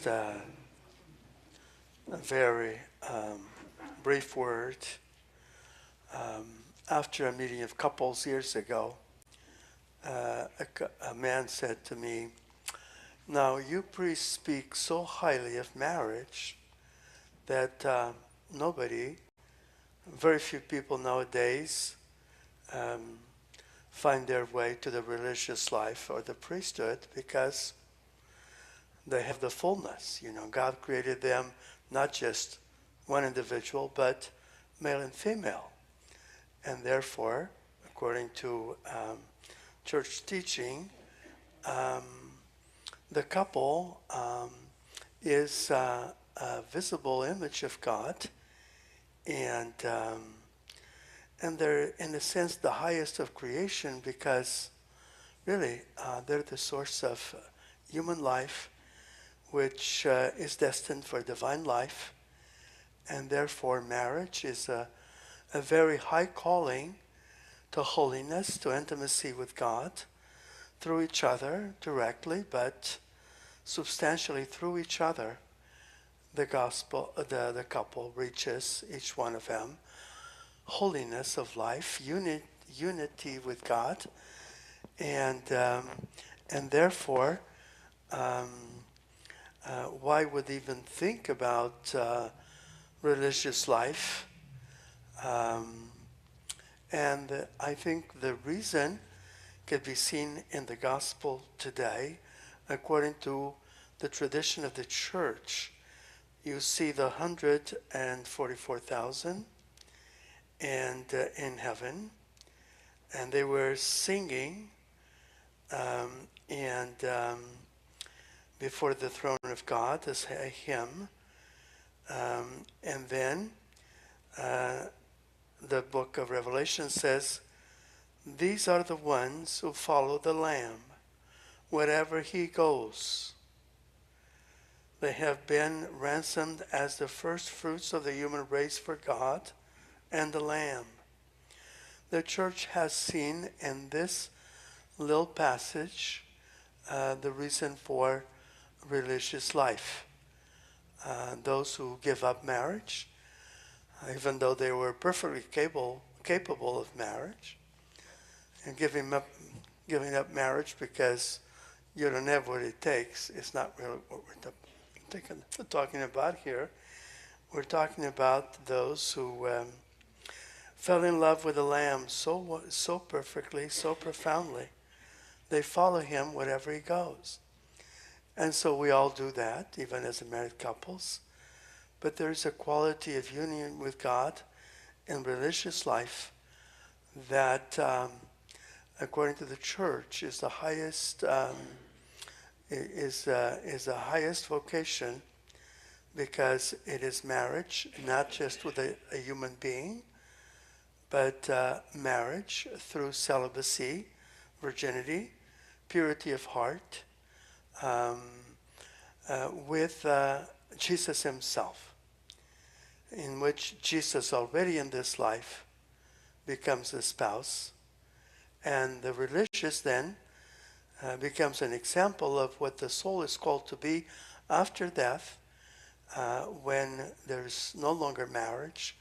Just a very brief word. After a meeting of couples years ago, a man said to me, "Now you priests speak so highly of marriage that very few people nowadays um, find their way to the religious life or the priesthood because they have the fullness. You know, God created them not just one individual, but male and female. And therefore, according to church teaching, um, the couple is a visible image of God, and they're, in a sense, the highest of creation because really they're the source of human life, which is destined for divine life, and therefore marriage is a very high calling to holiness, to intimacy with God, through each other directly, but substantially through each other. The couple reaches, each one of them, holiness of life, unity with God, and therefore, um, why would even think about religious life? And I think the reason can be seen in the gospel today, according to the tradition of the church. You see the 144,000 and in heaven, and they were singing and before the throne of God as a hymn, and then the book of Revelation says, "These are the ones who follow the Lamb wherever he goes. They have been ransomed as the first fruits of the human race for God and the Lamb." The church has seen in this little passage the reason for religious life. Those who give up marriage, even though they were perfectly capable of marriage, and giving up marriage because you don't have what it takes is not really what we're talking about here. We're talking about those who fell in love with the Lamb so perfectly, so profoundly. They follow him wherever he goes. And so we all do that, even as married couples. But there's a quality of union with God in religious life that, according to the church, is the highest is the highest vocation, because it is marriage, not just with a human being, but marriage through celibacy, virginity, purity of heart, with Jesus himself, in which Jesus already in this life becomes the spouse, and the religious then becomes an example of what the soul is called to be after death, when there's no longer marriage,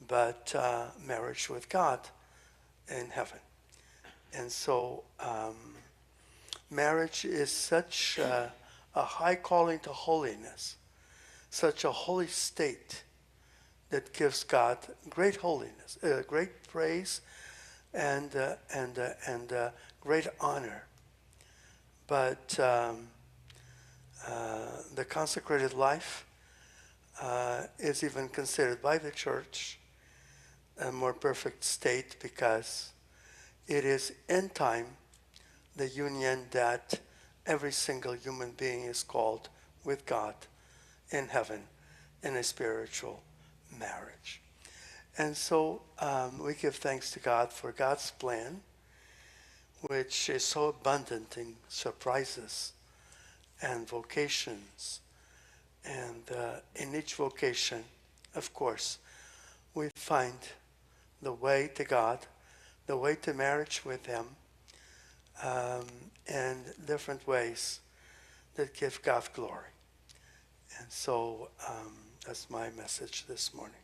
but marriage with God in heaven. And so marriage is such a high calling to holiness, such a holy state that gives God great holiness, great praise, and great honor. But the consecrated life is even considered by the church a more perfect state, because it is in time the union that every single human being is called with God in heaven in a spiritual marriage. And so we give thanks to God for God's plan, which is so abundant in surprises and vocations. And in each vocation, of course, we find the way to God, the way to marriage with him, and different ways that give God glory. And so that's my message this morning.